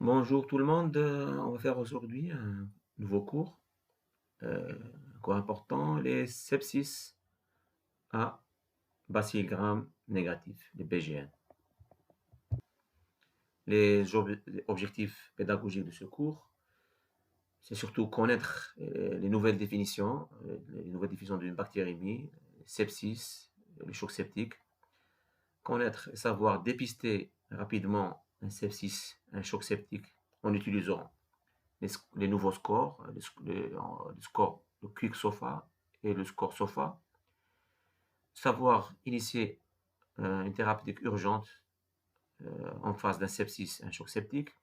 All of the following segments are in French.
Bonjour tout le monde, on va faire aujourd'hui un nouveau cours, cours important, les sepsis à bacilles gram négatifs, les BGN. Les objectifs pédagogiques de ce cours, c'est surtout connaître les nouvelles définitions d'une bactériémie, sepsis, le choc septique, connaître et savoir dépister rapidement un sepsis, un choc septique en utilisant les nouveaux scores, le score, le Quick SOFA et le score SOFA, savoir initier une thérapie urgente en phase d'un sepsis, un choc septique,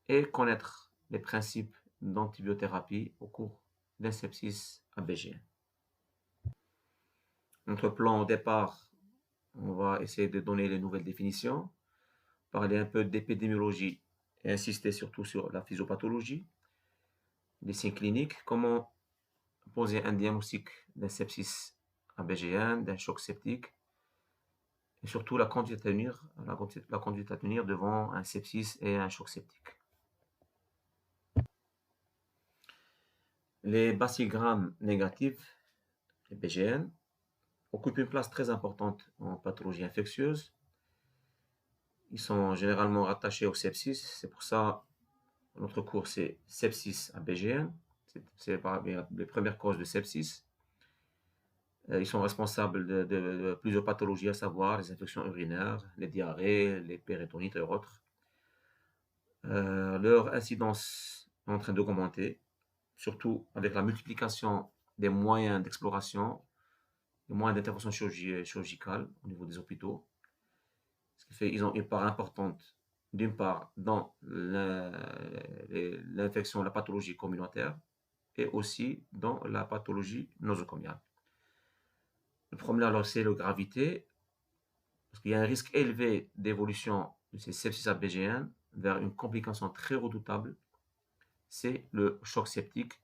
et connaître les principes d'antibiothérapie au cours d'un sepsis à BGN. Notre plan au départ, on va essayer de donner les nouvelles définitions, parler un peu d'épidémiologie et insister surtout sur la physiopathologie, les signes cliniques, comment poser un diagnostic d'un sepsis à BGN, d'un choc septique, et surtout la conduite à tenir devant un sepsis et un choc septique. Les bacilles gram négatifs, les BGN, occupent une place très importante en pathologie infectieuse. Ils sont généralement rattachés au sepsis, c'est pour ça notre cours c'est sepsis à BGN, c'est les premières causes de sepsis. Ils sont responsables de plusieurs pathologies, à savoir les infections urinaires, les diarrhées, les péritonites et autres. Leur incidence est en train d'augmenter, surtout avec la multiplication des moyens d'exploration, des moyens d'intervention chirurgicale au niveau des hôpitaux. Ce qui fait qu'ils ont une part importante, d'une part, dans l'infection, la pathologie communautaire, et aussi dans la pathologie nosocomiale. Le problème, alors, c'est la gravité, parce qu'il y a un risque élevé d'évolution de ces sepsis à BGN vers une complication très redoutable, c'est le choc septique,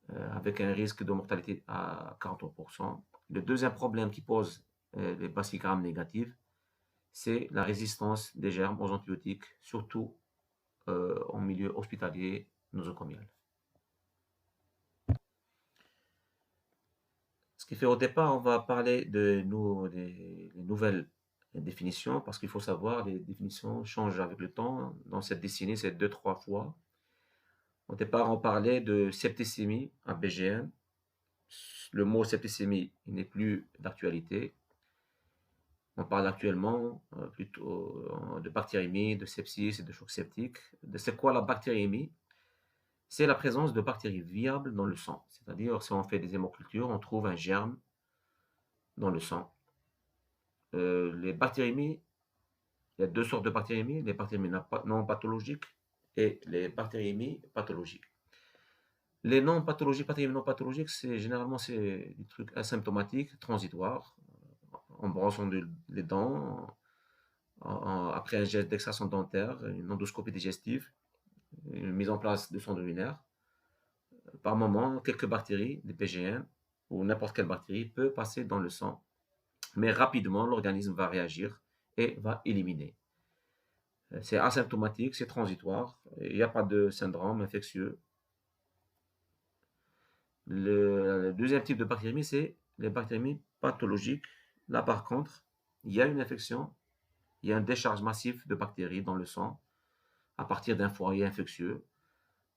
avec un risque de mortalité à 43%. Le deuxième problème qui pose les bacilles gram négatives, c'est la résistance des germes aux antibiotiques, surtout en milieu hospitalier nosocomial. Ce qui fait au départ, on va parler des nouvelles définitions, parce qu'il faut savoir, les définitions changent avec le temps. Dans cette décennie, c'est 2-3 fois. Au départ, on parlait de septicémie à BGN. Le mot septicémie n'est plus d'actualité. On parle actuellement plutôt de bactériémie, de sepsis et de choc septique. C'est quoi la bactériémie? C'est la présence de bactéries viables dans le sang. C'est-à-dire, si on fait des hémocultures, on trouve un germe dans le sang. Les bactériémies, il y a deux sortes de bactériémies, les bactériémies non pathologiques et les bactériémies pathologiques. Les bactériémies non pathologiques, c'est généralement des trucs asymptomatiques, transitoires, en brossant les dents, après un geste d'extraction dentaire, une endoscopie digestive, une mise en place de sonde urinaire. Par moment, quelques bactéries, des PGN, ou n'importe quelle bactérie peut passer dans le sang, mais rapidement, l'organisme va réagir et va éliminer. C'est asymptomatique, c'est transitoire, il n'y a pas de syndrome infectieux. Le deuxième type de bactérémie, c'est les bactéries pathologiques. Là, par contre, il y a une infection, il y a une décharge massive de bactéries dans le sang à partir d'un foyer infectieux.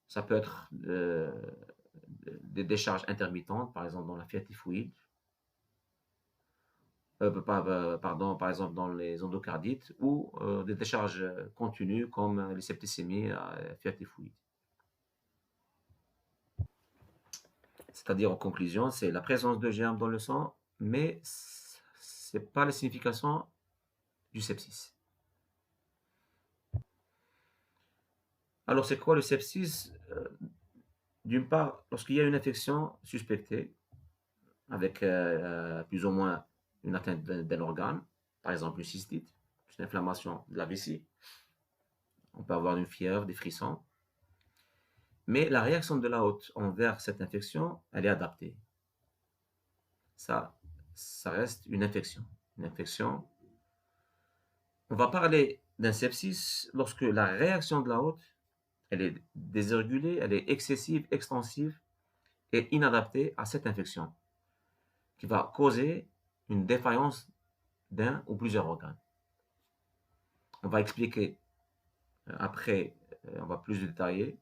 Ça peut être des décharges intermittentes, par exemple dans la fièvre typhoïde, pardon, par exemple dans les endocardites, ou des décharges continues comme les septicémies, la fièvre typhoïde. C'est-à-dire, en conclusion, c'est la présence de germes dans le sang, mais ce n'est pas la signification du sepsis. Alors, c'est quoi le sepsis? D'une part, lorsqu'il y a une infection suspectée, avec plus ou moins une atteinte d'un organe, par exemple une cystite, une inflammation de la vessie, on peut avoir une fièvre, des frissons, mais la réaction de la hôte envers cette infection, elle est adaptée. Ça reste une infection. Une infection. On va parler d'un sepsis lorsque la réaction de la hôte, elle est désrégulée, elle est excessive, extensive et inadaptée à cette infection, qui va causer une défaillance d'un ou plusieurs organes. On va expliquer après, on va plus détailler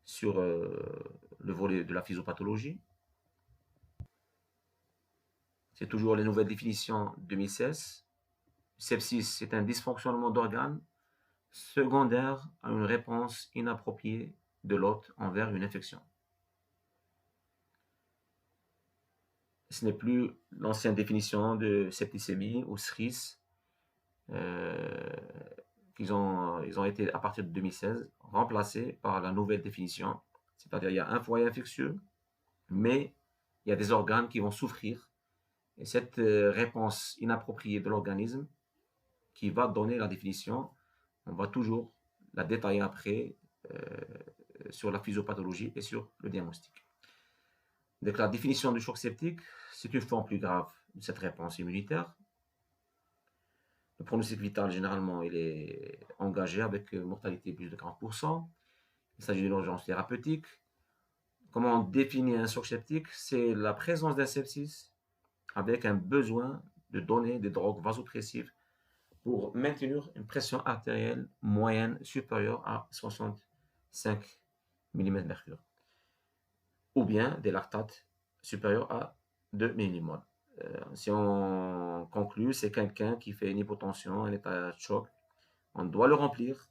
sur le volet de la physiopathologie. C'est toujours les nouvelles définitions 2016. Sepsis, c'est un dysfonctionnement d'organes secondaire à une réponse inappropriée de l'hôte envers une infection. Ce n'est plus l'ancienne définition de septicémie ou SRIS. Ils ont été, à partir de 2016, remplacés par la nouvelle définition. C'est-à-dire il y a un foyer infectieux, mais il y a des organes qui vont souffrir. Et cette réponse inappropriée de l'organisme qui va donner la définition, on va toujours la détailler après sur la physiopathologie et sur le diagnostic. Donc la définition du choc septique, c'est une forme plus grave de cette réponse immunitaire. Le pronostic vital, généralement, il est engagé avec mortalité plus de 40%. Il s'agit d'une urgence thérapeutique. Comment on définit un choc septique? C'est la présence d'un sepsis avec un besoin de donner des drogues vasopressives pour maintenir une pression artérielle moyenne supérieure à 65 mmHg, ou bien des lactates supérieurs à 2 mmol. Si on conclut, c'est quelqu'un qui fait une hypotension, un état de choc. On doit le remplir,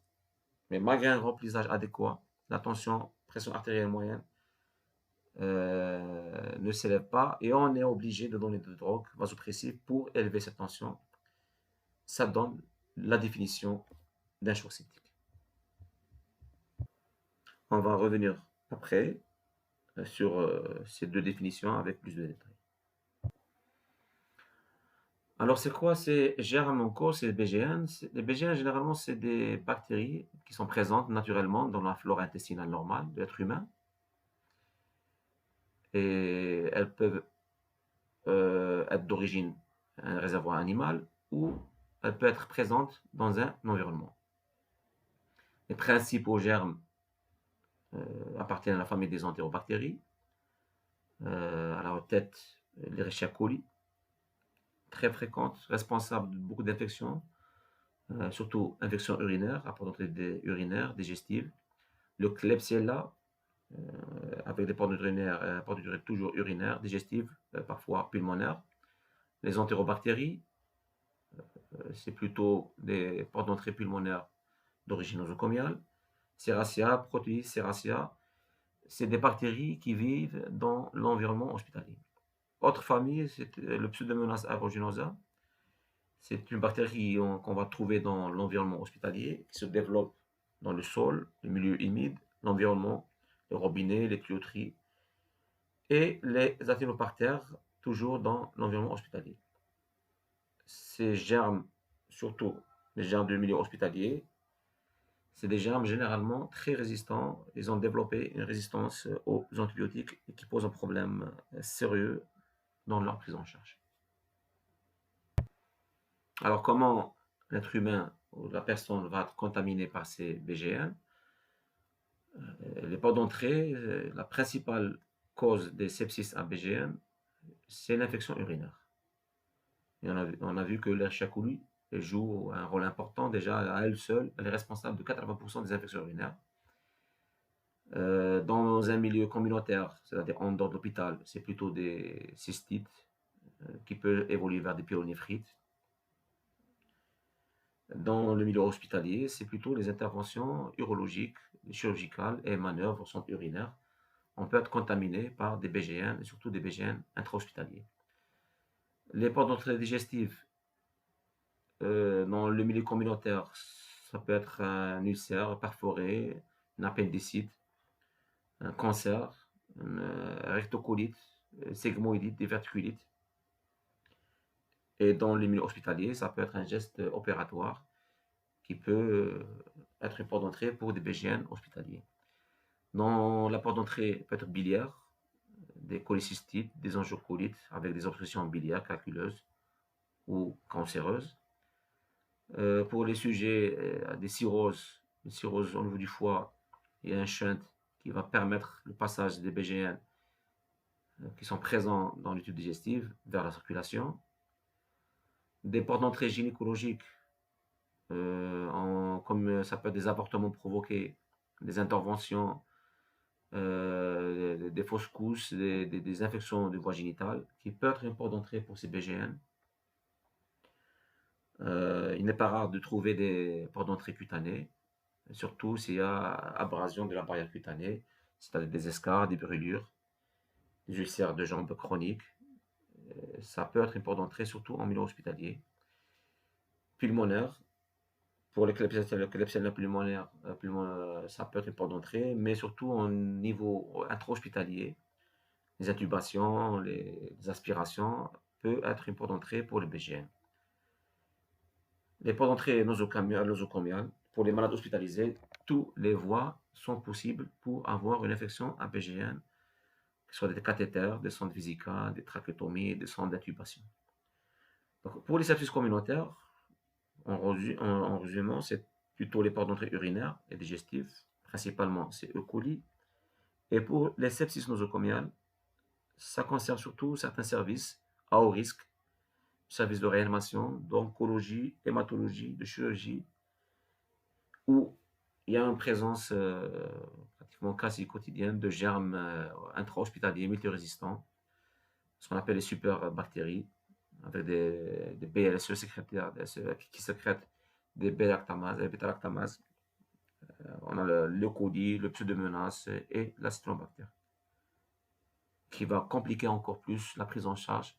mais malgré un remplissage adéquat, la tension, pression artérielle moyenne ne s'élève pas et on est obligé de donner des drogues vasopressives pour élever cette tension. Ça donne la définition d'un choc septique. On va revenir après sur ces deux définitions avec plus de détails. Alors, c'est quoi ces germes oncoses et les BGN? Les BGN, généralement, c'est des bactéries qui sont présentes naturellement dans la flore intestinale normale de l'être humain. Et elles peuvent être d'origine un réservoir animal ou elles peuvent être présentes dans un environnement. Les principaux germes appartiennent à la famille des entérobactéries. À la tête, l'Escherichia coli, très fréquente, responsable de beaucoup d'infections, surtout infections urinaires, rapports urinaires, digestives. Le Klebsiella, avec des portes urinaires, toujours urinaires, digestives, parfois pulmonaires. Les entérobactéries, c'est plutôt des portes d'entrée pulmonaires d'origine nosocomiale. Serratia, Proteus serratia, c'est des bactéries qui vivent dans l'environnement hospitalier. Autre famille, c'est le Pseudomonas aeruginosa. C'est une bactérie qu'on va trouver dans l'environnement hospitalier, qui se développe dans le sol, le milieu humide, l'environnement, les robinets, les tuyauteries, et les actinobactères, toujours dans l'environnement hospitalier. Ces germes, surtout les germes du milieu hospitalier, c'est des germes généralement très résistants. Ils ont développé une résistance aux antibiotiques et qui posent un problème sérieux dans leur prise en charge. Alors, comment l'être humain ou la personne va être contaminée par ces BGN? Les portes d'entrée, la principale cause des sepsis à BGN, c'est l'infection urinaire. Et on a vu que l'Escherichia coli joue un rôle important. Déjà, à elle seule, elle est responsable de 80% des infections urinaires. Dans un milieu communautaire, c'est-à-dire en dehors de l'hôpital, c'est plutôt des cystites qui peuvent évoluer vers des pyélonéphrite. Dans le milieu hospitalier, c'est plutôt les interventions urologiques, chirurgicales et manœuvres au centre urinaire. On peut être contaminé par des BGN et surtout des BGN intra-hospitaliers. Les portes d'entrée digestives, dans le milieu communautaire, ça peut être un ulcère perforé, une appendicite, un cancer, une rectocolite, sigmoïdite, diverticulite. Et dans le milieu hospitalier, ça peut être un geste opératoire qui peut être une porte d'entrée pour des BGN hospitaliers. Dans la porte d'entrée peut être biliaire, des cholécystites, des angiocolites avec des obstructions biliaires calculeuses ou cancéreuses. Pour les sujets des cirrhoses au niveau du foie, il y a un shunt qui va permettre le passage des BGN qui sont présents dans le tube digestif vers la circulation. Des portes d'entrée gynécologiques, comme ça peut être des avortements provoqués, des interventions, des fausses couches, des infections de voie génitale, qui peut être une porte d'entrée pour ces BGN. Il n'est pas rare de trouver des portes d'entrée cutanées, surtout s'il y a abrasion de la barrière cutanée, c'est-à-dire des escarres, des brûlures, des ulcères de jambes chroniques. Ça peut être une porte d'entrée, surtout en milieu hospitalier. Pulmonaire, pour les klebsiella pulmonaire, ça peut être une porte d'entrée, mais surtout au niveau intra-hospitalier, les intubations, les aspirations, peut être une porte d'entrée pour les BGN. Les portes d'entrée nosocomiales, pour les malades hospitalisés, toutes les voies sont possibles pour avoir une infection à BGN, que ce soit des cathéters, des sondes vésicales, des trachéotomies, des sondes d'intubation. Donc, pour les sepsis communautaires, en résumant, c'est plutôt les portes d'entrée urinaires et digestifs, principalement c'est E. coli. Et pour les sepsis nosocomiales, ça concerne surtout certains services à haut risque, services de réanimation, d'oncologie, hématologie, de chirurgie, où il y a une présence pratiquement quasi quotidienne de germes intra-hospitaliers multirésistants, ce qu'on appelle les superbactéries, avec des BLSE sécrétaires qui sécrètent des bêta-lactamases. On a le coli, le pseudomonas et la cyanobactère, qui va compliquer encore plus la prise en charge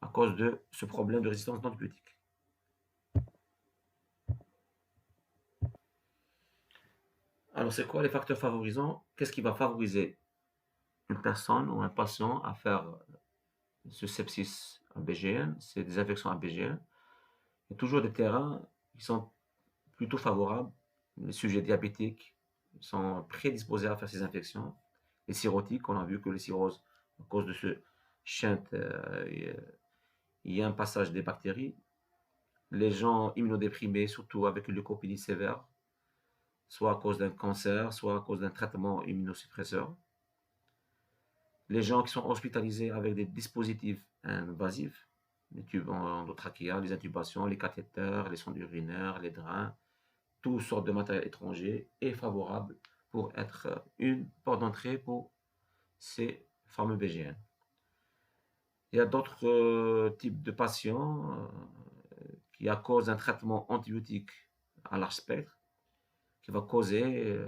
à cause de ce problème de résistance d'antibiotiques. Alors, c'est quoi les facteurs favorisants? Qu'est-ce qui va favoriser une personne ou un patient à faire ce sepsis à BGN? C'est des infections à BGN. Il y a toujours des terrains qui sont plutôt favorables. Les sujets diabétiques sont prédisposés à faire ces infections. Les cirrhotiques, on a vu que les cirrhoses, à cause de ce shunt, il y a un passage des bactéries. Les gens immunodéprimés, surtout avec une leucopénie sévère, soit à cause d'un cancer, soit à cause d'un traitement immunosuppresseur. Les gens qui sont hospitalisés avec des dispositifs invasifs, les tubes endotrachéales, les intubations, les cathéters, les sondes urinaires, les drains, toutes sortes de matériel étranger est favorable pour être une porte d'entrée pour ces fameux BGN. Il y a d'autres types de patients qui, à cause d'un traitement antibiotique à large spectre, qui va causer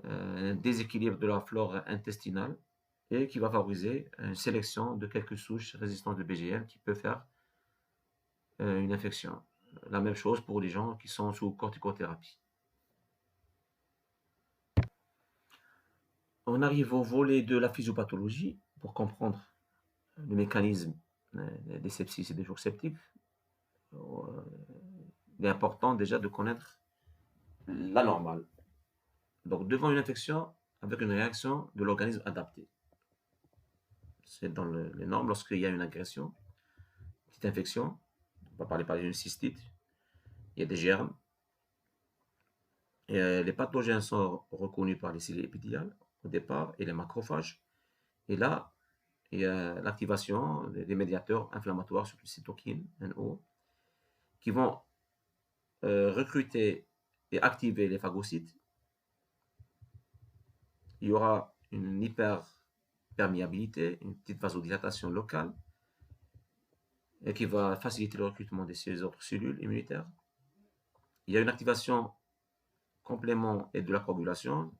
un déséquilibre de la flore intestinale et qui va favoriser une sélection de quelques souches résistantes de BGN qui peut faire une infection. La même chose pour les gens qui sont sous corticothérapie. On arrive au volet de la physiopathologie pour comprendre le mécanisme des sepsis et des jours septiques. Il est important déjà de connaître la normale. Donc, devant une infection, avec une réaction de l'organisme adaptée. C'est dans les normes lorsqu'il y a une agression, une petite infection, on va parler par exemple d'une cystite, il y a des germes. Et les pathogènes sont reconnus par les cellules épithéliales au départ et les macrophages. Et là, il y a l'activation des médiateurs inflammatoires, surtout cytokines, NO, qui vont recruter et activer les phagocytes. Il y aura une hyperperméabilité, une petite vasodilatation locale, et qui va faciliter le recrutement des autres cellules immunitaires. Il y a une activation complément et de la coagulation.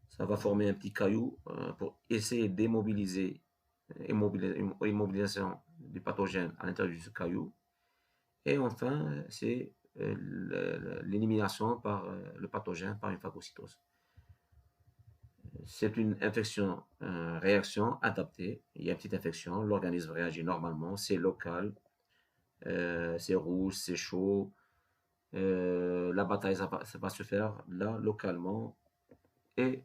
Ça va former un petit caillou pour essayer d'immobiliser immobilisation du pathogène à l'intérieur de ce caillou. Et enfin, c'est l'élimination par le pathogène par une phagocytose. C'est une infection, réaction adaptée. Il y a une petite infection, l'organisme réagit normalement, c'est local, c'est rouge, c'est chaud. La bataille, ça va se faire là, localement. Et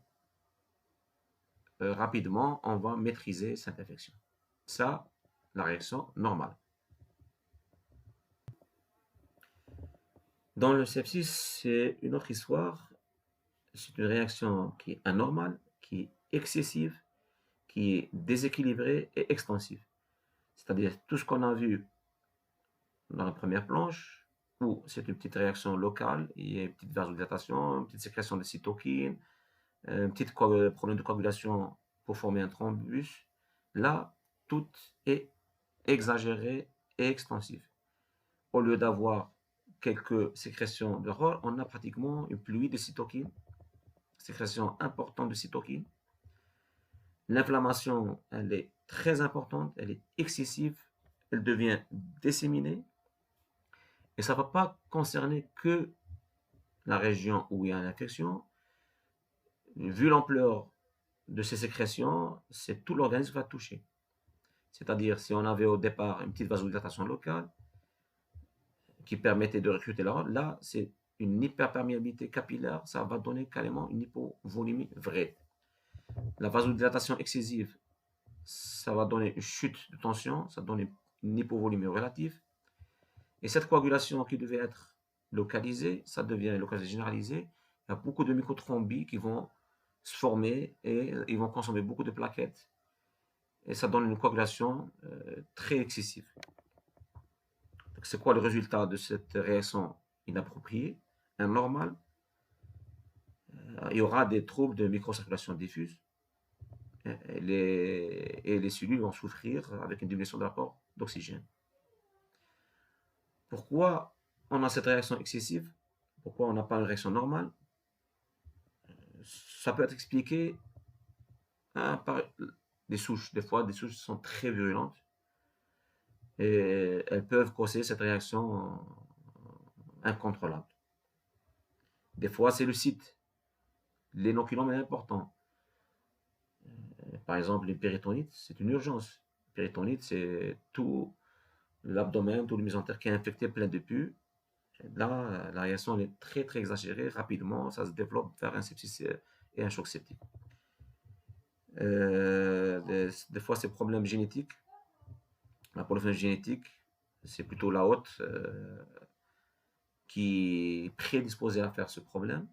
rapidement, on va maîtriser cette infection. Ça, la réaction normale. Dans le sepsis, c'est une autre histoire. C'est une réaction qui est anormale, qui est excessive, qui est déséquilibrée et extensive. C'est-à-dire tout ce qu'on a vu dans la première planche, où c'est une petite réaction locale, il y a une petite vasodilatation, une petite sécrétion de cytokines, un petit problème de coagulation pour former un thrombus. Là, tout est exagéré et extensif. Au lieu d'avoir quelques sécrétions de rôle, on a pratiquement une pluie de cytokines, sécrétion importante de cytokines. L'inflammation, elle est très importante, elle est excessive, elle devient disséminée. Et ça ne va pas concerner que la région où il y a l'infection. Vu l'ampleur de ces sécrétions, c'est tout l'organisme qui va toucher. C'est-à-dire, si on avait au départ une petite vasodilatation locale qui permettait de recruter la rôle, là, c'est une hyperperméabilité capillaire, ça va donner carrément une hypovolémie vraie. La vasodilatation excessive, ça va donner une chute de tension, ça donne une hypovolémie relative. Et cette coagulation qui devait être localisée, ça devient localisée généralisée. Il y a beaucoup de microthrombes qui vont se former et ils vont consommer beaucoup de plaquettes. Et ça donne une coagulation très excessive. C'est quoi le résultat de cette réaction inappropriée, anormale? Il y aura des troubles de microcirculation diffuse et les cellules vont souffrir avec une diminution de l'apport d'oxygène. Pourquoi on a cette réaction excessive? Pourquoi on n'a pas une réaction normale? Ça peut être expliqué par des souches. Des fois, des souches sont très virulentes et elles peuvent causer cette réaction incontrôlable. Des fois, c'est le site. L'inoculum est important. Par exemple, les péritonites, c'est une urgence. Les péritonite, c'est tout l'abdomen, tout le mésentère qui est infecté, plein de pus. Là, la réaction est très très exagérée, rapidement, ça se développe vers un sepsis et un choc septique. Des fois, c'est problème génétique. La polyphénie génétique, c'est plutôt la hôte qui est prédisposée à faire ce problème.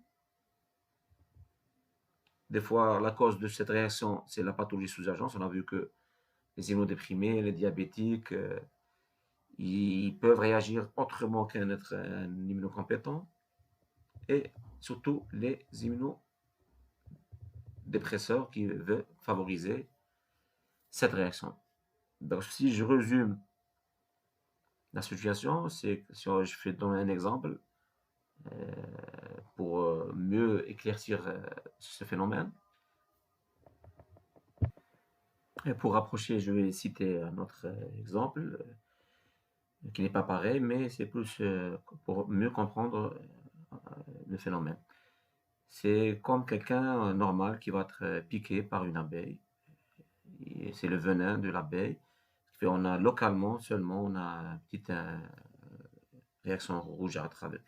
Des fois, la cause de cette réaction, c'est la pathologie sous-jacente. On a vu que les immunodéprimés, les diabétiques, ils peuvent réagir autrement qu'un être immunocompétent. Et surtout les immunodépresseurs qui veulent favoriser cette réaction. Donc, si je résume la situation, c'est si je fais donner un exemple pour mieux éclaircir ce phénomène. Et pour rapprocher, je vais citer un autre exemple qui n'est pas pareil, mais c'est plus pour mieux comprendre le phénomène. C'est comme quelqu'un normal qui va être piqué par une abeille. C'est le venin de l'abeille. On a localement seulement on a une petite réaction rougeâtre avec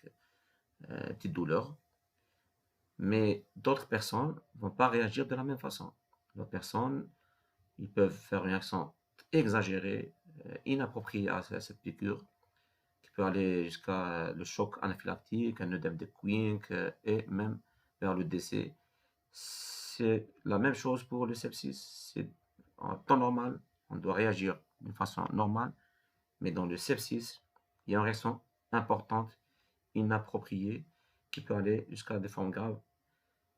une petite douleur. Mais d'autres personnes ne vont pas réagir de la même façon. D'autres personnes, ils peuvent faire une réaction exagérée, inappropriée à cette piqûre, qui peut aller jusqu'à le choc anaphylactique, un œdème de Quincke et même vers le décès. C'est la même chose pour le sepsis. C'est en temps normal, on doit réagir d'une façon normale, mais dans le sepsis, il y a une réaction importante, inappropriée, qui peut aller jusqu'à des formes graves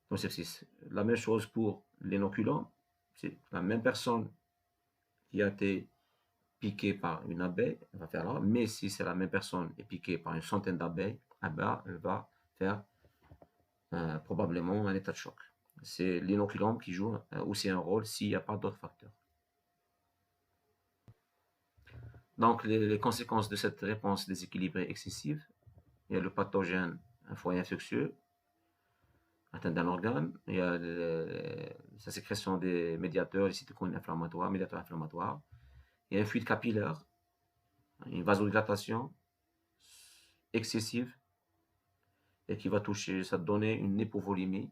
dans le sepsis. La même chose pour l'inoculum, c'est la même personne qui a été piquée par une abeille, elle va faire là, mais si c'est la même personne est piquée par une centaine d'abeilles, elle va faire probablement un état de choc. C'est l'inoculum qui joue aussi un rôle s'il n'y a pas d'autres facteurs. Donc, les conséquences de cette réponse déséquilibrée excessive, il y a le pathogène, un foyer infectieux, atteint d'un organe, il y a la sécrétion des médiateurs, les cytokines inflammatoires, médiateurs inflammatoires, il y a une fuite capillaire, une vasodilatation excessive, et qui va toucher, ça donner une hypovolémie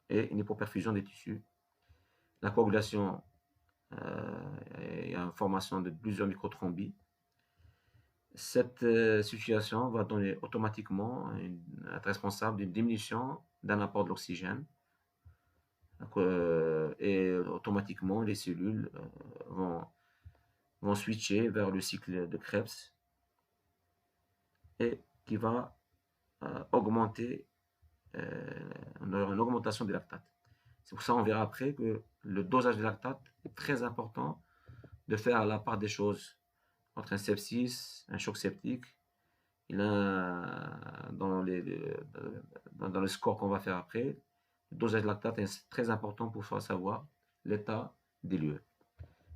et une hypoperfusion des tissus. La coagulation, il y a une formation de plusieurs microthrombes. Cette situation va donner automatiquement être responsable d'une diminution d'un apport de l'oxygène. Et automatiquement, les cellules vont switcher vers le cycle de Krebs et qui va augmenter, on aura une augmentation du lactate. C'est pour ça qu'on verra après que le dosage de lactate est très important de faire la part des choses entre un sepsis, un choc septique. Il a, dans le score qu'on va faire après, le dosage de lactate est très important pour savoir l'état des lieux.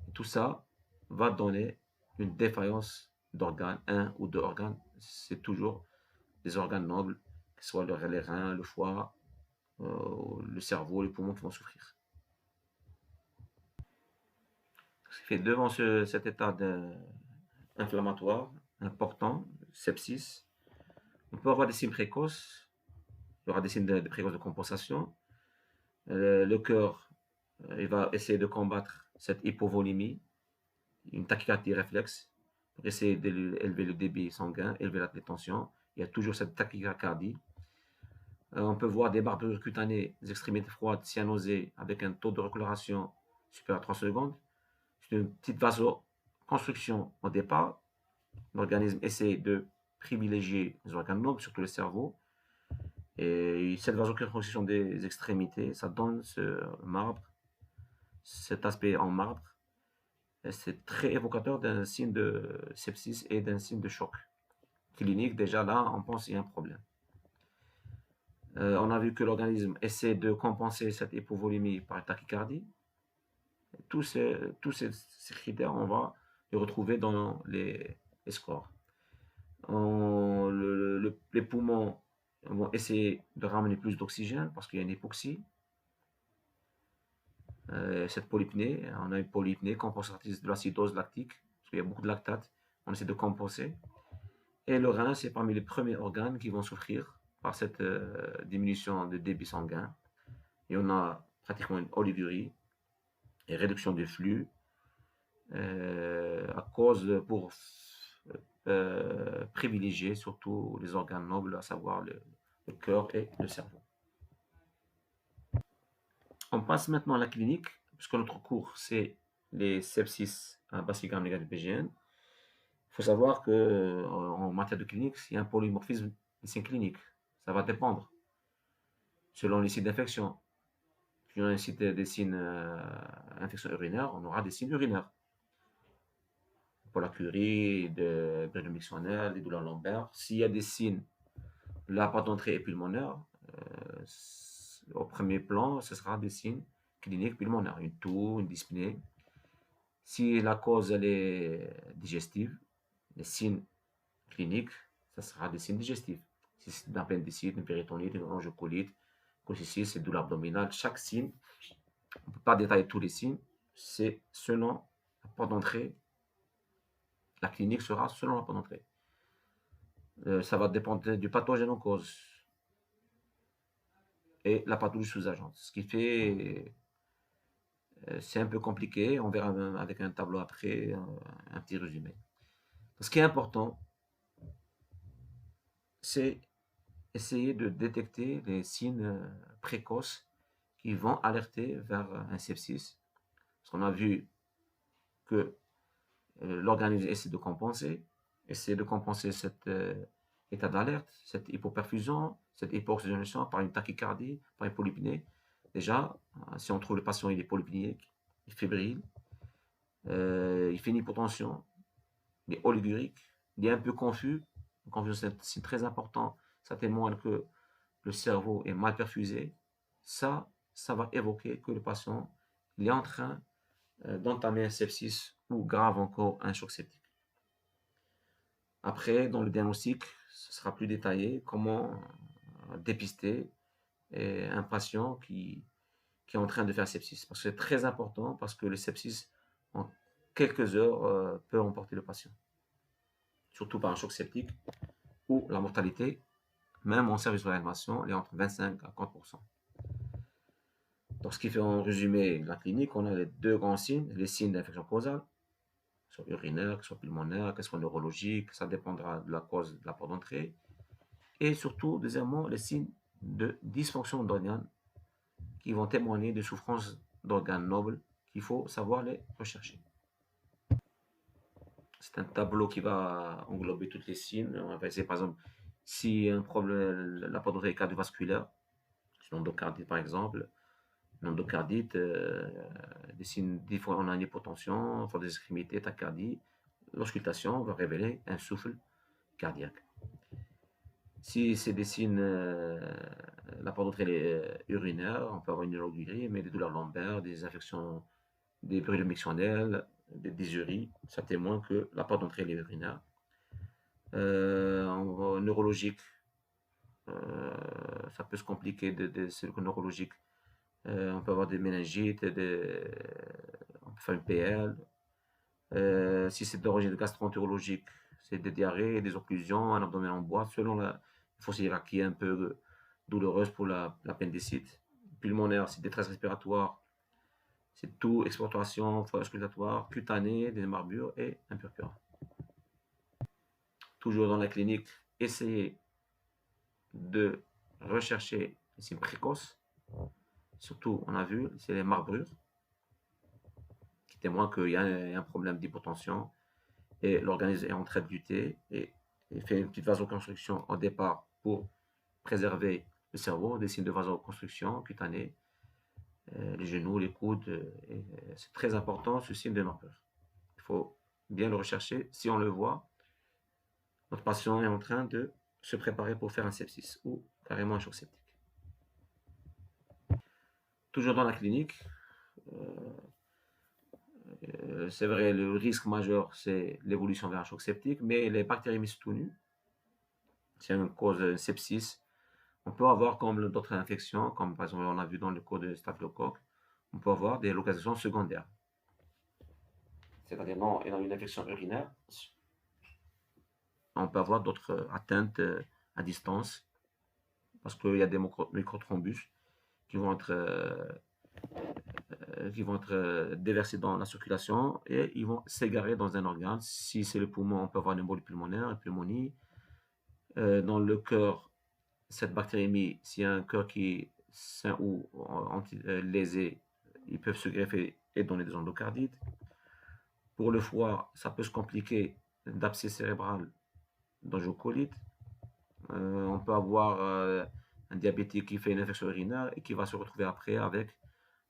Et tout ça va donner une défaillance d'organes, un ou deux organes. C'est toujours des organes nobles, que ce soit les reins, le foie, le cerveau, les poumons qui vont souffrir. Ce qui fait devant cet état inflammatoire important, sepsis, on peut avoir des signes précoces. Il y aura des signes précoces de compensation. Le cœur, il va essayer de combattre cette hypovolémie, une tachycardie réflexe, pour essayer d'élever le débit sanguin, élever la tension. Il y a toujours cette tachycardie. On peut voir des barbures cutanées, des extrémités froides, cyanosées, avec un taux de recoloration supérieur à 3 secondes. C'est une petite vasoconstriction au départ. L'organisme essaie de privilégier les organes nobles, surtout le cerveau. Et cette vasoconstriction des extrémités, ça donne ce marbre, cet aspect en marbre. C'est très évocateur d'un signe de sepsis et d'un signe de choc clinique. Déjà là, on pense qu'il y a un problème. On a vu que l'organisme essaie de compenser cette hypovolémie par tachycardie. Tous ces critères, on va les retrouver dans les scores. Les poumons vont essayer de ramener plus d'oxygène parce qu'il y a une hypoxie. Cette polypnée, on a une polypnée compensatrice de l'acidose lactique, parce qu'il y a beaucoup de lactate, on essaie de compenser. Et le rein, c'est parmi les premiers organes qui vont souffrir par cette diminution de débit sanguin. Et on a pratiquement une oligurie et réduction du flux à cause pour privilégier surtout les organes nobles, à savoir le cœur et le cerveau. On passe maintenant à la clinique, puisque notre cours c'est les sepsis à basique gram négatif PGN. Il faut savoir que en matière de clinique, il y a un polymorphisme des signes cliniques. Ça va dépendre selon les sites d'infection. Si on a des signes d'infection urinaire, on aura des signes urinaires. Pour la curie, de brûlures mictionnelles, des douleurs lombaires. S'il y a des signes de la porte d'entrée est pulmonaire, au premier plan, ce sera des signes cliniques pulmonaires, une toux, une dyspnée. Si la cause elle est digestive, les signes cliniques, ce sera des signes digestifs. Si c'est une appendicite, une péritonite, une angiocolite, cholécystitis, c'est douleur abdominale, chaque signe, on ne peut pas détailler tous les signes, c'est selon la porte d'entrée. La clinique sera selon la porte d'entrée. Ça va dépendre du pathogène en cause et la pathologie sous-jacente. Ce qui fait, c'est un peu compliqué. On verra avec un tableau après, un petit résumé. Ce qui est important, c'est essayer de détecter les signes précoces qui vont alerter vers un sepsis. Parce qu'on a vu que l'organisme essaie de compenser cet état d'alerte, cette hypoperfusion, cette hypooxygénation par une tachycardie, par une polypnée. Déjà, si on trouve le patient, il est polypnéique, il est fébrile, il fait une hypotension, il est oligurique, il est un peu confus. C'est très important. Ça témoigne que le cerveau est mal perfusé. Ça va évoquer que le patient il est en train d'entamer un sepsis ou grave encore un choc septique. Après, dans le diagnostic, ce sera plus détaillé comment dépister un patient qui est en train de faire sepsis. Parce que c'est très important parce que le sepsis, en quelques heures, peut emporter le patient. Surtout par un choc septique où la mortalité, même en service de réanimation, elle est entre 25 à 30%. Donc, ce qui fait en résumé la clinique, on a les deux grands signes, les signes d'infection causale, soit urinaire, que ce soit pulmonaire, qu'elle soit neurologique, ça dépendra de la cause de la porte d'entrée. Et surtout, deuxièmement, les signes de dysfonction d'organes qui vont témoigner de souffrances d'organes nobles qu'il faut savoir les rechercher. C'est un tableau qui va englober toutes les signes. On va essayer, par exemple, si un problème, la porte d'entrée est cardiovasculaire, l'endocardite par exemple, l'endocardite, des signes, des fois on a une hypotension, fois des extrémités, tachycardie, l'auscultation va révéler un souffle cardiaque. Si c'est des signes, la porte d'entrée urinaire, on peut avoir une urogérie, mais des douleurs lombaires, des infections, des brûlures mictionnelles, des dysuries, ça témoigne que la porte d'entrée est urinaire. En neurologique, ça peut se compliquer de neurologique. On peut avoir des méningites, on peut faire une PL. Si c'est d'origine gastro-entérologique, c'est des diarrhées, des occlusions, un abdomen en bois, selon la fosse qui est un peu douloureuse pour l'appendicite. Pulmonaire, c'est détresse respiratoire, c'est tout, expectoration, foie auscultatoire, cutanée, des marbures et un purpura. Toujours dans la clinique, essayez de rechercher les signes précoces. Surtout, on a vu, c'est les marbrures qui témoignent qu'il y a un problème d'hypotension et l'organisme est en train de lutter et fait une petite vasoconstriction au départ pour préserver le cerveau, des signes de vasoconstriction cutanée, les genoux, les coudes. C'est très important ce signe de marbrure. Il faut bien le rechercher. Si on le voit, notre patient est en train de se préparer pour faire un sepsis ou carrément un choc septique. Toujours dans la clinique, c'est vrai, le risque majeur, c'est l'évolution vers un choc septique, mais les bactériémies tout nues, c'est une cause de sepsis. On peut avoir, comme d'autres infections, comme par exemple on a vu dans le cas de staphylocoque, on peut avoir des localisations secondaires. C'est-à-dire, non, dans une infection urinaire, on peut avoir d'autres atteintes à distance, parce qu'il y a des microthrombus qui vont être déversés dans la circulation et ils vont s'égarer dans un organe. Si c'est le poumon, on peut avoir une embolie pulmonaire, une pneumonie. Dans le cœur, cette bactérémie, s'il y a un cœur qui est sain ou lésé, ils peuvent se greffer et donner des endocardites. Pour le foie, ça peut se compliquer d'abcès cérébral, d'angiocolite. On peut avoir un diabétique qui fait une infection urinaire et qui va se retrouver après avec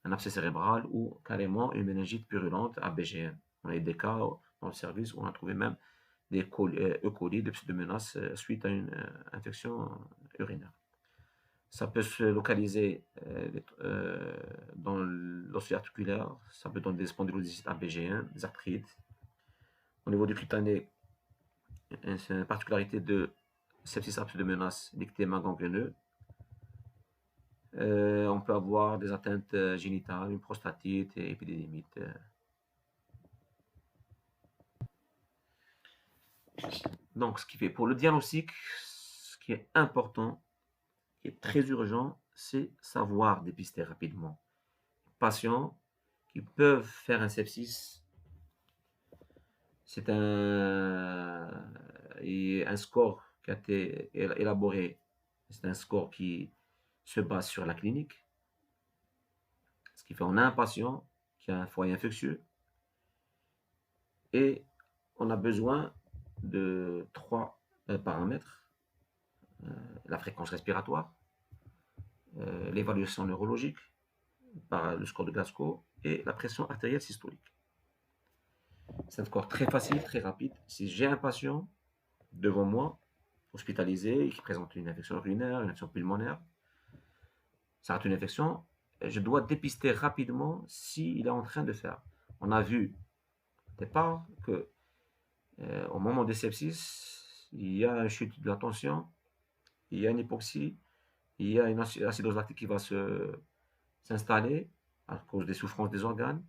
un abcès cérébral ou carrément une méningite purulente à BGM. On a eu des cas dans le service où on a trouvé même des E. coli, des pseudomonas suite à une infection urinaire. Ça peut se localiser dans l'os articulaire, ça peut donner des spondylolysis à BG1, des arthrites. Au niveau du cutané, c'est une particularité de sepsis à pseudomonas, l'ectéma gangréneux. On peut avoir des atteintes génitales, une prostatite et épidémite. Donc, ce qui fait pour le diagnostic, ce qui est important, qui est très urgent, c'est savoir dépister rapidement. Patients qui peuvent faire un sepsis, c'est un score qui a été élaboré, c'est un score qui se base sur la clinique. Ce qui fait qu'on a un patient qui a un foyer infectieux et on a besoin de 3 paramètres. La fréquence respiratoire, l'évaluation neurologique par le score de Glasgow et la pression artérielle systolique. C'est un score très facile, très rapide. Si j'ai un patient devant moi, hospitalisé, qui présente une infection urinaire, une infection pulmonaire, ça reste une infection, je dois dépister rapidement s'il est en train de faire. On a vu au départ que au moment des sepsis, il y a une chute de la tension, il y a une hypoxie, il y a une acidose lactique qui va s'installer à cause des souffrances des organes.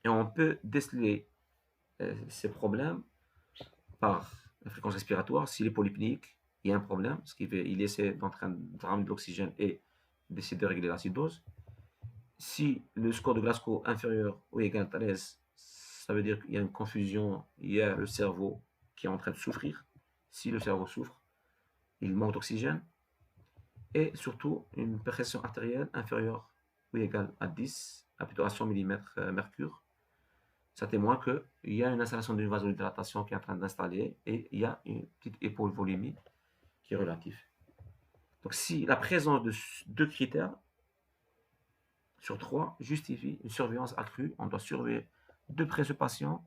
Et on peut déceler ces problèmes par la fréquence respiratoire. S'il est polypnéique, il y a un problème, ce qui fait il essaie de ramener de l'oxygène et d'essayer de régler l'acidose. Si le score de Glasgow inférieur ou égal à 13, ça veut dire qu'il y a une confusion, il y a le cerveau qui est en train de souffrir. Si le cerveau souffre, il manque d'oxygène. Et surtout, une pression artérielle inférieure ou égale à 10, à plutôt à 100 mm mercure. Ça témoigne qu'il y a une installation d'une vasodilatation qui est en train d'installer et il y a une petite hypovolémie qui est relative. Donc, si la présence de deux critères sur 3 justifie une surveillance accrue, on doit surveiller de près ce patient,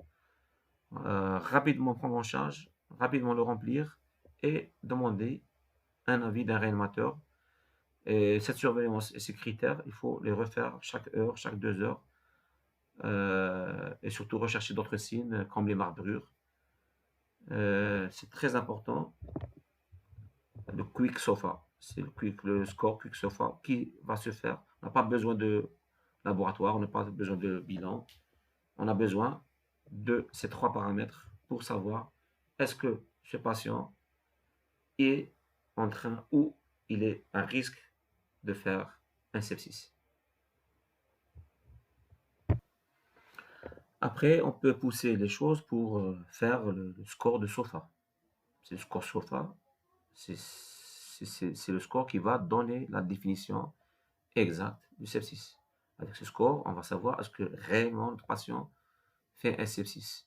rapidement prendre en charge, rapidement le remplir et demander un avis d'un réanimateur. Et cette surveillance et ces critères, il faut les refaire chaque heure, chaque 2 heures, et surtout rechercher d'autres signes comme les marbrures. C'est très important. Le quick SOFA, c'est le score quick SOFA qui va se faire. On n'a pas besoin de laboratoire, on n'a pas besoin de bilan. On a besoin de ces 3 paramètres pour savoir est-ce que ce patient est en train ou il est à risque de faire un sepsis. Après, on peut pousser les choses pour faire le score de SOFA. C'est le score SOFA, c'est le score qui va donner la définition exacte du sepsis. Avec ce score, on va savoir est-ce que réellement le patient fait un sepsis.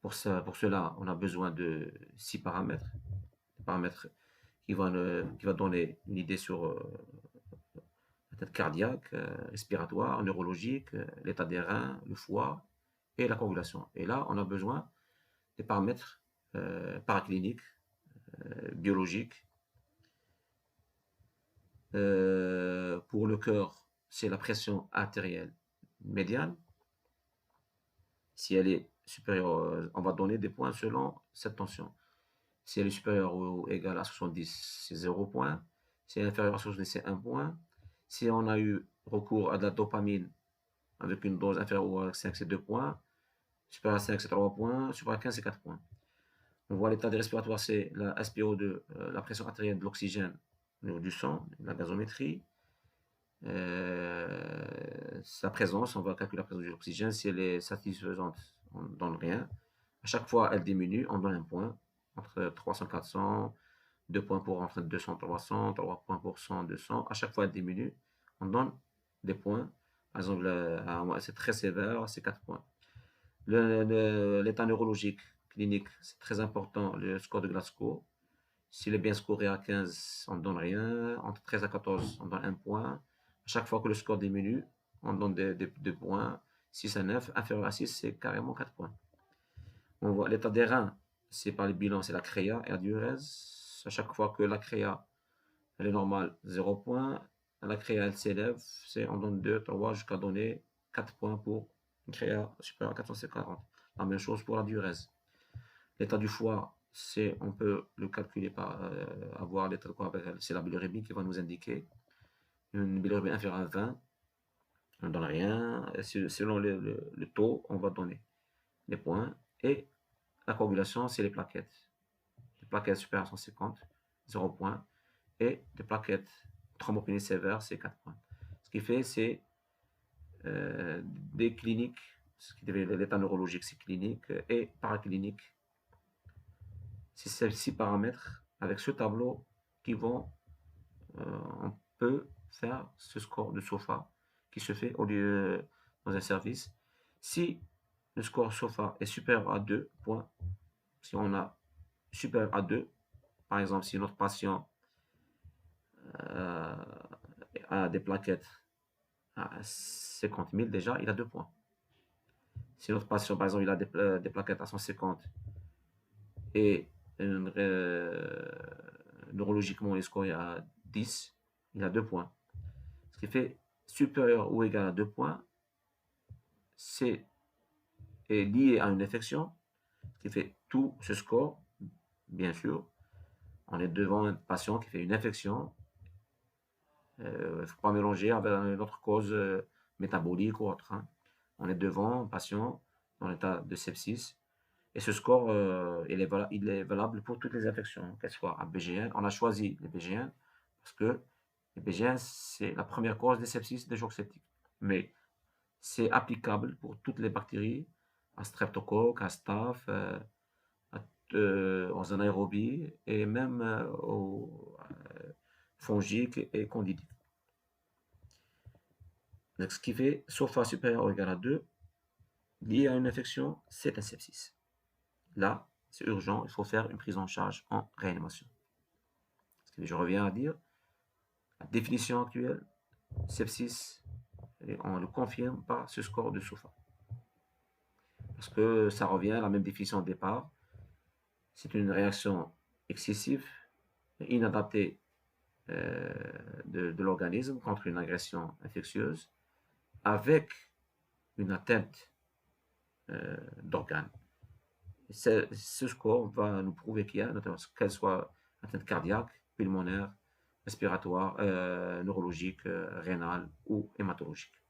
Pour cela, on a besoin de 6 paramètres. Des paramètres qui va donner une idée sur la tête cardiaque, respiratoire, neurologique, l'état des reins, le foie et la coagulation. Et là, on a besoin des paramètres paracliniques, biologiques. Pour le cœur, c'est la pression artérielle médiane. Si elle est supérieure, on va donner des points selon cette tension. Si elle est supérieure ou égale à 70, c'est 0 point. Si elle est inférieure à 70, c'est 1 point. Si on a eu recours à de la dopamine avec une dose inférieure à 5, c'est 2 points. Supérieur à 5, c'est 3 points. Supérieur à 15, c'est 4 points. On voit l'état respiratoire, c'est la SPO2, la pression artérielle de l'oxygène au niveau du sang, la gazométrie. Sa présence, on va calculer la présence de l'oxygène. Si elle est satisfaisante, on ne donne rien. À chaque fois, elle diminue, on donne un point. Entre 300 et 400, 2 points pour entre 200 et 300, 3 points pour 100, 200. À chaque fois, elle diminue, on donne des points. Par exemple, c'est très sévère, c'est 4 points. L'état neurologique clinique, c'est très important, le score de Glasgow. S'il est bien scoré à 15, on ne donne rien. Entre 13 à 14, on donne un point. À chaque fois que le score diminue, on donne des points. 6 à 9, inférieur à 6, c'est carrément 4 points. On voit l'état des reins, c'est par les bilans, c'est la créa et la diurèse. À chaque fois que la créa elle est normale, 0 points. La créa elle s'élève, on donne 2, 3 jusqu'à donner 4 points pour une créa supérieure à 440. La même chose pour la diurèse. L'état du foie, on peut le calculer par avoir l'état de quoi, c'est la bilirubine qui va nous indiquer. Une bilirubine inférieure à 20, on ne donne rien. Selon le taux, on va donner des points. Et la coagulation, c'est les plaquettes. Les plaquettes supérieures à 150, 0 points. Et des plaquettes thrombopénie sévère, c'est 4 points. Ce qui fait, c'est des cliniques, l'état neurologique, c'est clinique, et paraclinique. C'est ces 6 paramètres avec ce tableau qui vont, on peut faire ce score de SOFA qui se fait au lieu dans un service. Si le score SOFA est supérieur à 2 points, si on a supérieur à 2, par exemple, si notre patient a des plaquettes à 50 000, déjà, il a 2 points. Si notre patient, par exemple, il a des plaquettes à 150 et neurologiquement, il score à 10, il a 2 points. Ce qui fait supérieur ou égal à 2 points, c'est lié à une infection, ce qui fait tout ce score, bien sûr. On est devant un patient qui fait une infection. Il ne faut pas mélanger avec une autre cause métabolique ou autre. Hein. On est devant un patient dans l'état de sepsis. Et ce score, il est valable pour toutes les infections, qu'elles soient à BGN. On a choisi les BGN parce que les BGN, c'est la première cause des sepsis, des chocs septiques. Mais c'est applicable pour toutes les bactéries à streptocoque, à staph, aux anaérobies et même aux fongiques et candidiques. Donc, ce qui fait SOFA supérieur ou égal à 2, lié à une infection, c'est un sepsis. Là, c'est urgent, il faut faire une prise en charge en réanimation. Je reviens à dire, la définition actuelle, sepsis, et on le confirme par ce score de SOFA. Parce que ça revient à la même définition au départ. C'est une réaction excessive, inadaptée de l'organisme contre une agression infectieuse avec une atteinte d'organes. Ce score va nous prouver qu'il y a, notamment qu'elle soit atteinte cardiaque, pulmonaire, respiratoire, neurologique, rénale ou hématologique.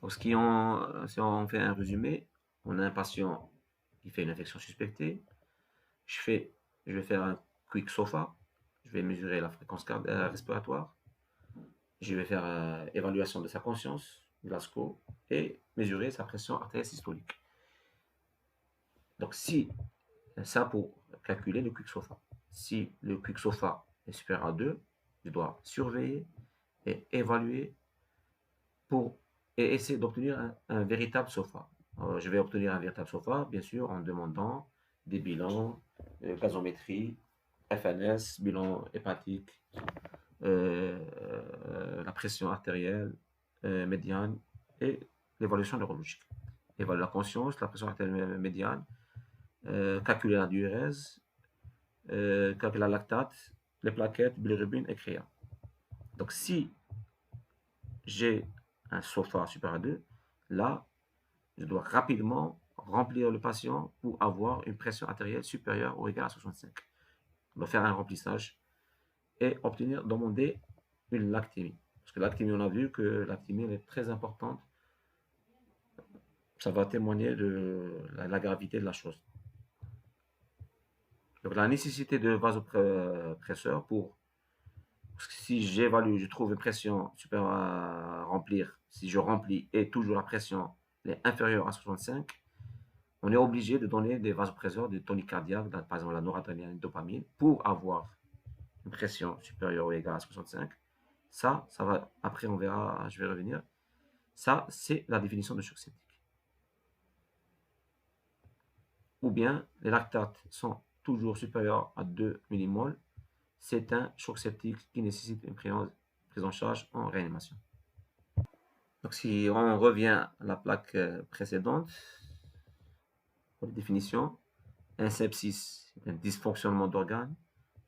Donc, si on fait un résumé, on a un patient qui fait une infection suspectée. Je vais faire un quick SOFA. Je vais mesurer la fréquence respiratoire. Je vais faire évaluation de sa conscience, Glasgow, et mesurer sa pression artérielle systolique. Donc, si ça pour calculer le quick SOFA. Si le quick SOFA est supérieur à 2, je dois surveiller et évaluer et essayer d'obtenir un véritable SOFA. Je vais obtenir un véritable SOFA, bien sûr, en demandant des bilans, gazométrie, FNS, bilan hépatique, la pression artérielle médiane et l'évaluation neurologique. Évaluer la conscience, la pression artérielle médiane, calculer la diurèse, calculer la lactate, les plaquettes, bilirubine et créa. Donc si j'ai un SOFA supérieur à 2, là, je dois rapidement remplir le patient pour avoir une pression artérielle supérieure ou égale à 65. On doit faire un remplissage et demander une lactémie. Parce que lactémie, on a vu que lactémie est très importante. Ça va témoigner de la gravité de la chose. Donc la nécessité de vasopresseur parce que si j'évalue, je trouve une pression supérieure à remplir, si je remplis et toujours la pression est inférieure à 65, on est obligé de donner des vasopresseurs, des toniques cardiaques, par exemple la noradrénaline et la dopamine, pour avoir une pression supérieure ou égale à 65. Ça va, après on verra, je vais revenir. Ça, c'est la définition de choc septique. Ou bien, les lactates sont toujours supérieurs à 2 millimoles. C'est un choc septique qui nécessite une prise en charge en réanimation. Donc, si on revient à la plaque précédente, pour la définition, un sepsis est un dysfonctionnement d'organes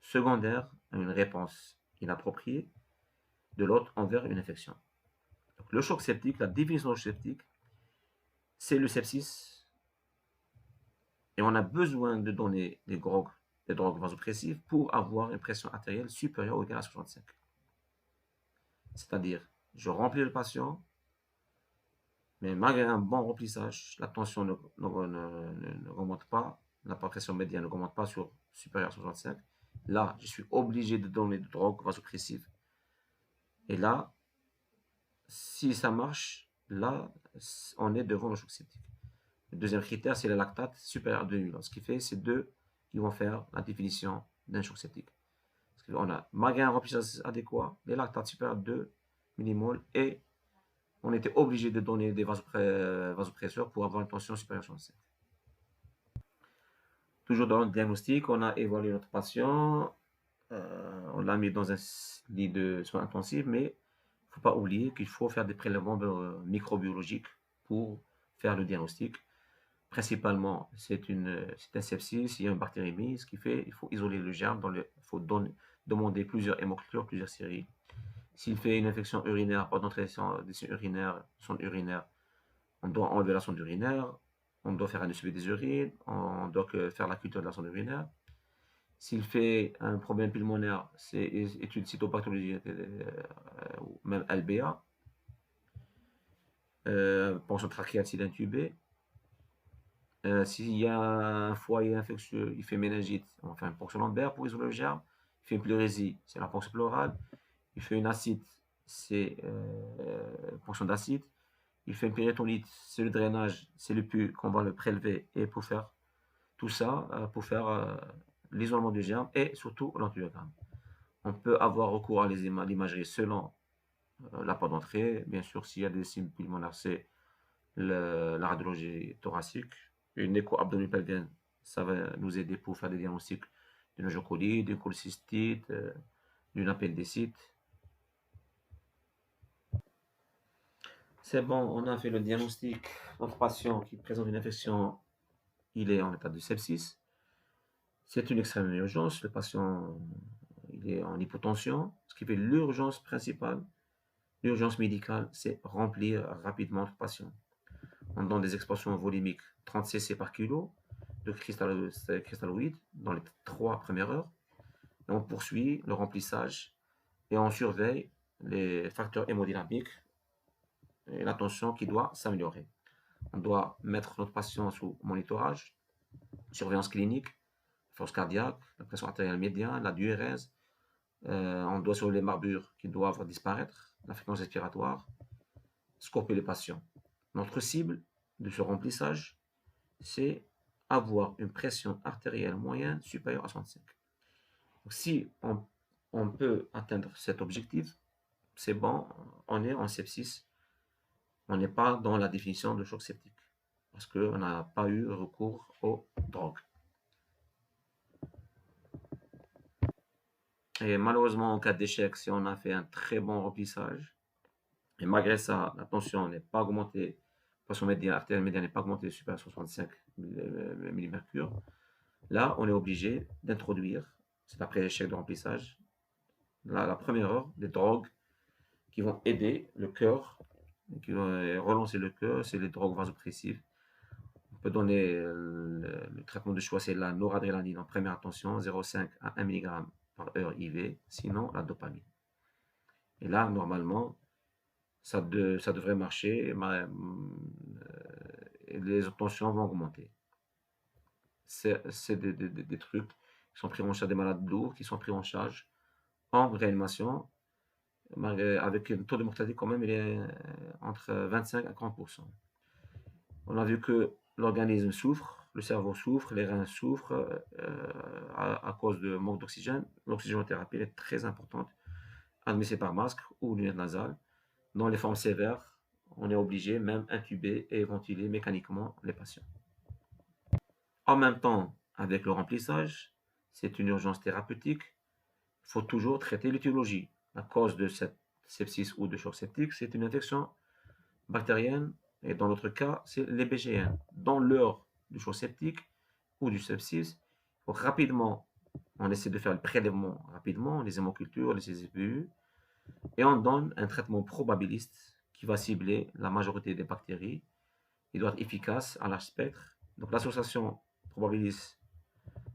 secondaire à une réponse inappropriée de l'autre envers une infection. Donc, le choc septique, la définition du choc septique, c'est le sepsis et on a besoin de donner des drogues vasopressives pour avoir une pression artérielle supérieure ou égale à 65. C'est-à-dire, je remplis le patient, mais malgré un bon remplissage, la tension ne remonte pas, la pression médiane ne remonte pas supérieure à 65. Là, je suis obligé de donner des drogues vasopressives. Et là, si ça marche, là, on est devant le choc septique. Le deuxième critère, c'est le lactate supérieur à 2000. Ce qui fait, c'est deux qui vont faire la définition d'un choc septique. On a, malgré un remplissage adéquat, les lactates supérieurs à 2 millimoles et on était obligé de donner des vasopresseurs pour avoir une tension supérieure à 65. Toujours dans le diagnostic, on a évalué notre patient, on l'a mis dans un lit de soins intensifs, mais il ne faut pas oublier qu'il faut faire des prélèvements microbiologiques pour faire le diagnostic. Principalement, c'est un sepsis, il y a une bactériémie, ce qui fait qu'il faut isoler le germe, il faut demander plusieurs hémoclures, plusieurs séries. S'il fait une infection urinaire, pas d'entrée urinaire, sonde urinaire, on doit enlever la sonde urinaire, on doit faire un suivi des urines, on doit faire la culture de la sonde urinaire. S'il fait un problème pulmonaire, c'est étude cytopathologique, ou même LBA, ponction trachéale s'il est intubé. S'il y a un foyer infectieux, il fait méningite, on fait une ponction lombaire pour isoler le germe. Il fait une pleurésie, c'est la ponction pleurale. Il fait une acide, c'est ponction d'acide. il fait une péritonite, c'est le drainage, c'est le pus qu'on va le prélever et pour faire tout ça, pour faire l'isolement du germe et surtout l'antibiogramme. On peut avoir recours à l'imagerie selon la porte d'entrée. Bien sûr, s'il y a des signes pulmonaires, c'est la radiologie thoracique. Une écho-abdominopelvienne, ça va nous aider pour faire des diagnostics d'une angiocolite, d'une cholécystite, d'une appendicite. C'est bon, on a fait le diagnostic. Notre patient qui présente une infection, il est en état de sepsis. C'est une extrême urgence. Le patient, il est en hypotension. Ce qui fait l'urgence principale, l'urgence médicale, c'est remplir rapidement notre patient. On donne des expansions volumiques 30 cc par kilo de cristalloïdes dans les 3 premières heures. Et on poursuit le remplissage et on surveille les facteurs hémodynamiques et la tension qui doit s'améliorer. On doit mettre notre patient sous monitorage, surveillance clinique, force cardiaque, la pression artérielle médiane, la diurèse. On doit surveiller les marbures qui doivent disparaître, la fréquence respiratoire, scoper les patients. Notre cible de ce remplissage, c'est avoir une pression artérielle moyenne supérieure à 65. Donc, si on peut atteindre cet objectif, c'est bon, on est en sepsis, on n'est pas dans la définition de choc septique, parce qu'on n'a pas eu recours aux drogues. Et malheureusement, en cas d'échec, si on a fait un très bon remplissage, et malgré ça, la tension n'est pas augmentée, la pression artérielle médiane n'est pas augmentée supérieure à 65 mmHg, là, on est obligé d'introduire, c'est après l'échec de remplissage, la première heure, des drogues qui vont aider le cœur, qui vont relancer le cœur, c'est les drogues vasopressives. On peut donner le traitement de choix, c'est la noradrénaline en première attention, 0,5 à 1 mg par heure IV, sinon la dopamine. Et là, normalement, ça devrait marcher et les tensions vont augmenter. C'est des trucs qui sont pris en charge des malades lourds, qui sont pris en charge en réanimation, avec un taux de mortalité quand même, il est entre 25 à 40%. On a vu que l'organisme souffre, le cerveau souffre, les reins souffrent à cause de manque d'oxygène. L'oxygénothérapie est très importante, administrée par masque ou lunette nasale. Dans les formes sévères, on est obligé même intuber et ventiler mécaniquement les patients. En même temps, avec le remplissage, c'est une urgence thérapeutique. Il faut toujours traiter l'étiologie. La cause de cette sepsis ou de choc septique, c'est une infection bactérienne, et dans notre cas, c'est les BGN. Dans l'heure du choc septique ou du sepsis, il faut rapidement, on essaie de faire le prélèvement rapidement, les hémocultures, les CSPU, et on donne un traitement probabiliste qui va cibler la majorité des bactéries. Il doit être efficace à large spectre. Donc l'association probabiliste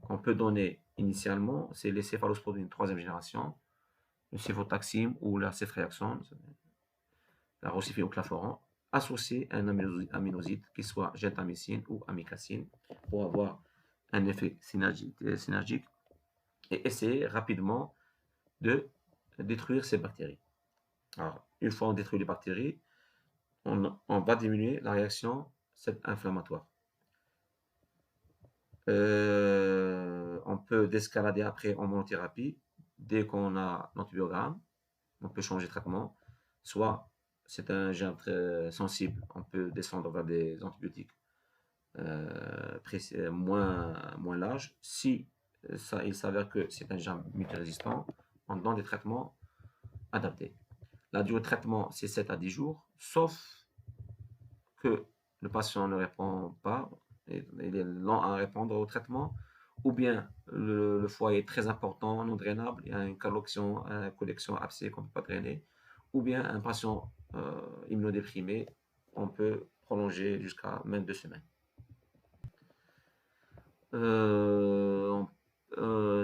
qu'on peut donner initialement, c'est les céphalosporines 3e génération, le céfotaxime ou la ceftriaxone, la rocifioclaforan, associé à un aminoside qui soit gentamicine ou amikacine pour avoir un effet synergique et essayer rapidement de détruire ces bactéries. Alors, une fois on détruit les bactéries, on va diminuer la réaction inflammatoire. On peut escalader après en monothérapie. Dès qu'on a l'antibiogramme, on peut changer de traitement. Soit c'est un germe très sensible, on peut descendre vers des antibiotiques moins larges. Si il s'avère que c'est un germe multirésistant, on donne des traitements adaptés. La durée de traitement, c'est 7 à 10 jours, sauf que le patient ne répond pas, il est lent à répondre au traitement, ou bien le foie est très important, non drainable, il y a une collection abcée qu'on ne peut pas drainer, ou bien un patient immunodéprimé, on peut prolonger jusqu'à même 2 semaines.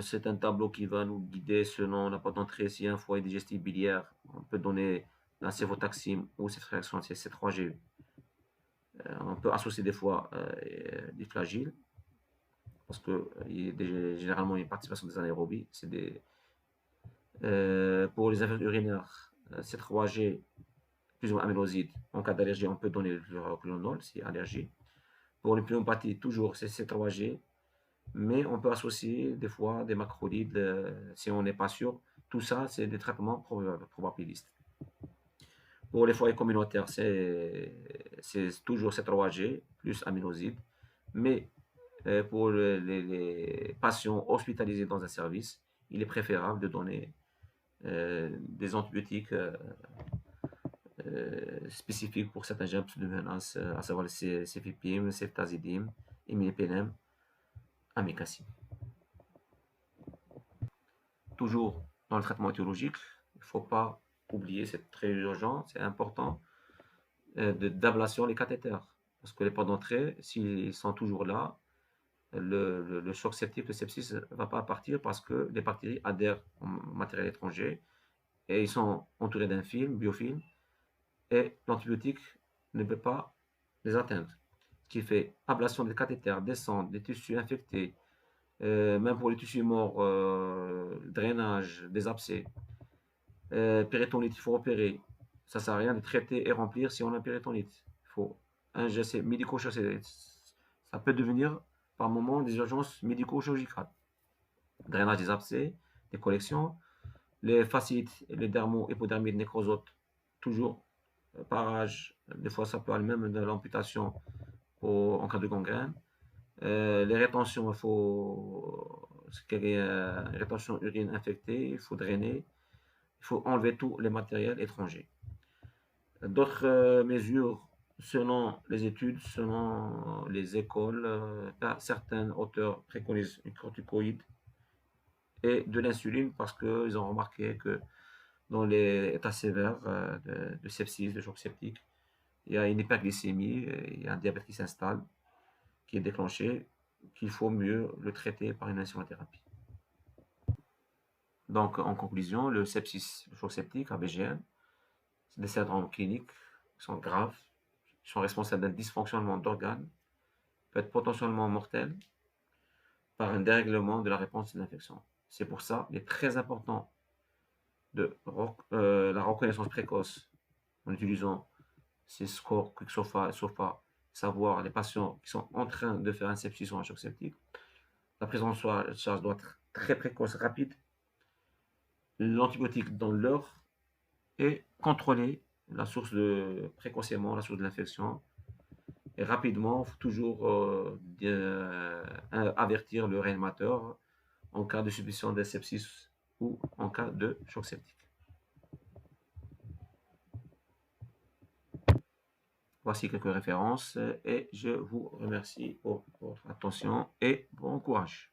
C'est un tableau qui va nous guider selon la porte d'entrée. S'il y a un foyer digestif biliaire, on peut donner la céfotaxime ou cette réaction C3G. On peut associer des fois des flagyles, parce que généralement il y a une participation des anaérobies. Pour les infections urinaires, C3G plus ou moins amyloside. En cas d'allergie, on peut donner le fluoroquinolone, c'est allergie. Pour les pneumopathie, toujours c'est C3G, mais on peut associer des fois des macrolides si on n'est pas sûr. Tout ça, c'est des traitements probabilistes. Pour les foyers communautaires, c'est toujours C3G plus amyloside, mais pour les patients hospitalisés dans un service, il est préférable de donner des antibiotiques spécifiques pour certains germes de menace, à savoir le cefepime, ceftazidime, imipenem, amikacine. Toujours dans le traitement étiologique, il ne faut pas oublier, c'est très urgent, c'est important, d'ablation les cathéters. Parce que les ports d'entrée, s'ils sont toujours là, le choc septique, le sepsis ne va pas partir parce que les bactéries adhèrent au matériel étranger et ils sont entourés d'un film, biofilm, et l'antibiotique ne peut pas les atteindre. Ce qui fait ablation des cathéters, descente des tissus infectés, même pour les tissus morts, drainage des abcès, péritonite, il faut opérer. Ça ne sert à rien de traiter et remplir si on a péritonite. Il faut un geste médico-chirurgical. Ça peut devenir par moment des urgences médico-chirurgicales. Drainage des abcès, des collections, les fasciites, les dermo-hypodermides, nécrosotes, toujours parage. Des fois, ça peut aller même de l'amputation en cas de gangrène. Les rétentions, il faut, qu'il y ait une rétention urine infectée, il faut drainer, il faut enlever tous les matériels étrangers. D'autres mesures, selon les études, selon les écoles, certains auteurs préconisent une corticoïde et de l'insuline parce qu'ils ont remarqué que dans les états sévères de sepsis, de choc septique, il y a une hyperglycémie, il y a un diabète qui s'installe, qui est déclenché, qu'il faut mieux le traiter par une insulinthérapie. Donc, en conclusion, le sepsis, le choc septique, ABGN, c'est des syndromes cliniques qui sont graves, qui sont responsables d'un dysfonctionnement d'organes, peut être potentiellement mortel par un dérèglement de la réponse à l'infection. C'est pour ça qu'il est très important de la reconnaissance précoce en utilisant ces scores QuickSOFA et SOFA, savoir les patients qui sont en train de faire un sepsis ou un choc septique. La prise en charge doit être très précoce, rapide. L'antibiotique dans l'heure et contrôler la source précocement la source de l'infection et rapidement toujours avertir le réanimateur en cas de suspicion de sepsis ou en cas de choc septique. Voici quelques références et je vous remercie pour votre attention et bon courage.